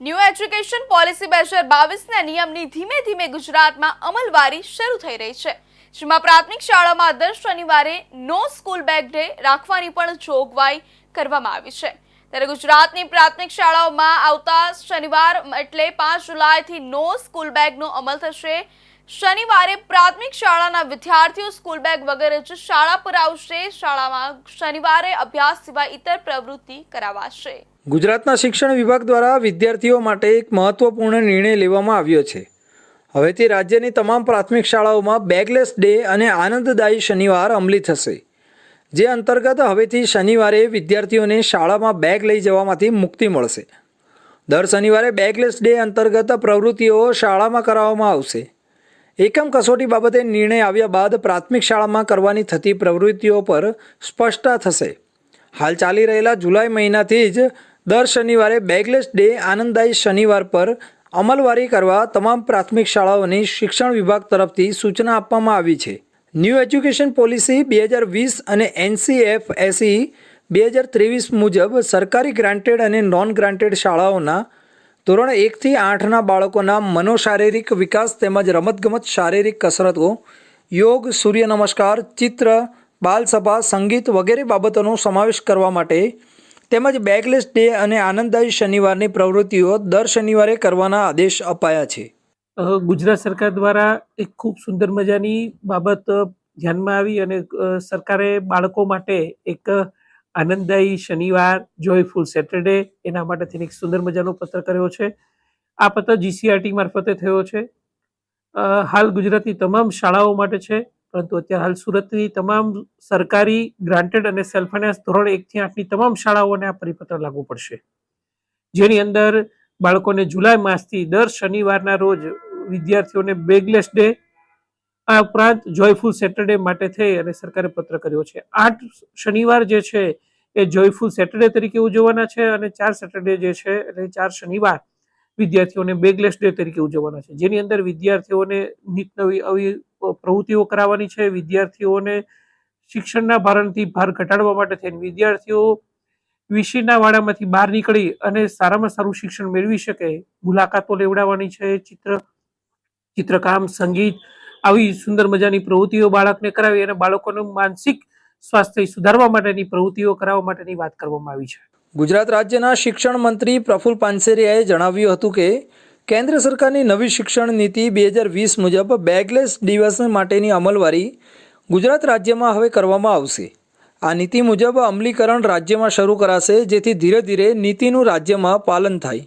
New education policy 2022ના નિયમની ધીમે ધીમે ગુજરાતમાં અમલવારી શરૂ થઈ રહી છે, જેમાં પ્રાથમિક શાળામાં દર શનિવારે નો સ્કૂલ બેગ ડે રાખવાની પણ જોગવાઈ કરવામાં આવી છે। ત્યારે ગુજરાતની પ્રાથમિક શાળાઓમાં આવતા શનિવાર એટલે 5 જુલાઈથી નો સ્કૂલ બેગનો અમલ થશે। શનિવારે પ્રાથમિક શાળાના વિદ્યાર્થીઓ સ્કૂલ બેગ વગર જ શાળા પર આવશે। શાળામાં શનિવારે અભ્યાસ સિવાય ઇતર પ્રવૃત્તિ કરાવાશે। ગુજરાતના શિક્ષણ વિભાગ દ્વારા વિદ્યાર્થીઓ માટે એક મહત્વપૂર્ણ નિર્ણય લેવામાં આવ્યો છે। હવેથી રાજ્યની તમામ પ્રાથમિક શાળાઓમાં બેગલેસ ડે અને આનંદદાયી શનિવાર અમલી થશે, જે અંતર્ગત હવેથી શનિવારે વિદ્યાર્થીઓને શાળામાં બેગ લઈ જવામાંથી મુક્તિ મળશે। દર શનિવારે બેગલેસ ડે અંતર્ગત પ્રવૃત્તિઓ શાળામાં કરાવવામાં આવશે। એકમ કસોટી બાબતે નિર્ણય આવ્યા બાદ પ્રાથમિક શાળામાં કરવાની થતી પ્રવૃત્તિઓ પર સ્પષ્ટતા થશે। હાલ ચાલી રહેલા જુલાઈ મહિનાથી જ દર શનિવારે બેગલેસ ડે આનંદદાયી શનિવાર પર અમલવારી કરવા તમામ પ્રાથમિક શાળાઓની શિક્ષણ વિભાગ તરફથી સૂચના આપવામાં આવી છે। ન્યૂ એજ્યુકેશન પોલિસી 2020 અને NCFSE 2023 મુજબ સરકારી ગ્રાન્ટેડ અને નોન ગ્રાન્ટેડ શાળાઓના ધોરણ 1 થી 8ના બાળકોના મનોશારીરિક વિકાસ તેમજ રમતગમત, શારીરિક કસરતો, યોગ, સૂર્ય નમસ્કાર, ચિત્ર, બાલસભા, સંગીત વગેરે બાબતોનો સમાવેશ કરવા માટે તેમજ બેગલેસ ડે અને આનંદદાયી શનિવારની પ્રવૃત્તિઓ દર શનિવારે કરવાના આદેશ અપાયા છે। ગુજરાત સરકાર દ્વારા એક ખૂબ સુંદર મજાની બાબત ધ્યાનમાં આવી અને સરકારે બાળકો માટે એક આનંદદાયી શનિવાર, જોયફુલ સેટરડે એના માટે થઈને એક સુંદર મજાનો પત્ર કર્યો છે। આ પત્ર GCRT મારફતે થયો છે। હાલ ગુજરાતની તમામ શાળાઓ માટે છે, પરંતુ અત્યારે હાલ સુરતની તમામ સરકારી ગ્રાન્ટેડ અને સેલ્ફ ફાઇનાન્સ ધોરણ 1 થી 8ની તમામ શાળાઓને આ પરિપત્ર લાગુ પડશે, જેની અંદર બાળકોને જુલાઈ માસથી દર શનિવારના રોજ વિદ્યાર્થીઓને બેગલેસ ડે આ ઉપરાંત જોયફુલ સેટરડે માટે થઈ અને સરકારે પત્ર કર્યો છે। 8 શનિવાર જે છે એ જોયફુલ સેટરડે તરીકે ઉજવવાના છે અને 4 સેટરડે જે છે એટલે 4 શનિવાર વિદ્યાર્થીઓને બેગલેસ ડે તરીકે ઉજવવાના છે, જેની અંદર વિદ્યાર્થીઓને નિત નવી આવી પ્રવૃત્તિઓ કરાવવાની છે। વિદ્યાર્થીઓને શિક્ષણના ભારણથી ભાર ઘટાડવા માટે થઈને વિદ્યાર્થીઓ વિષયના વાડામાંથી બહાર નીકળી અને સારામાં સારું શિક્ષણ મેળવી શકે, મુલાકાતો લેવડાવવાની છે। ચિત્રકામ, સંગીત આવી સુંદર મજાની પ્રવૃત્તિઓ બાળકને કરાવી અને બાળકોનું માનસિક સ્વાસ્થ્ય સુધારવા માટેની પ્રવૃત્તિઓ કરાવવા માટેની વાત કરવામાં આવી છે। ગુજરાત રાજ્યના શિક્ષણ મંત્રી પ્રફુલ પાનસેરિયાએ જણાવ્યું હતું કે કેન્દ્ર સરકારની નવી શિક્ષણ નીતિ 2020 મુજબ બેગલેસ દિવસ માટેની અમલવારી ગુજરાત રાજ્યમાં હવે કરવામાં આવશે। આ નીતિ મુજબ અમલીકરણ રાજ્યમાં શરૂ કરાશે, જેથી ધીરે ધીરે નીતિનું રાજ્યમાં પાલન થાય।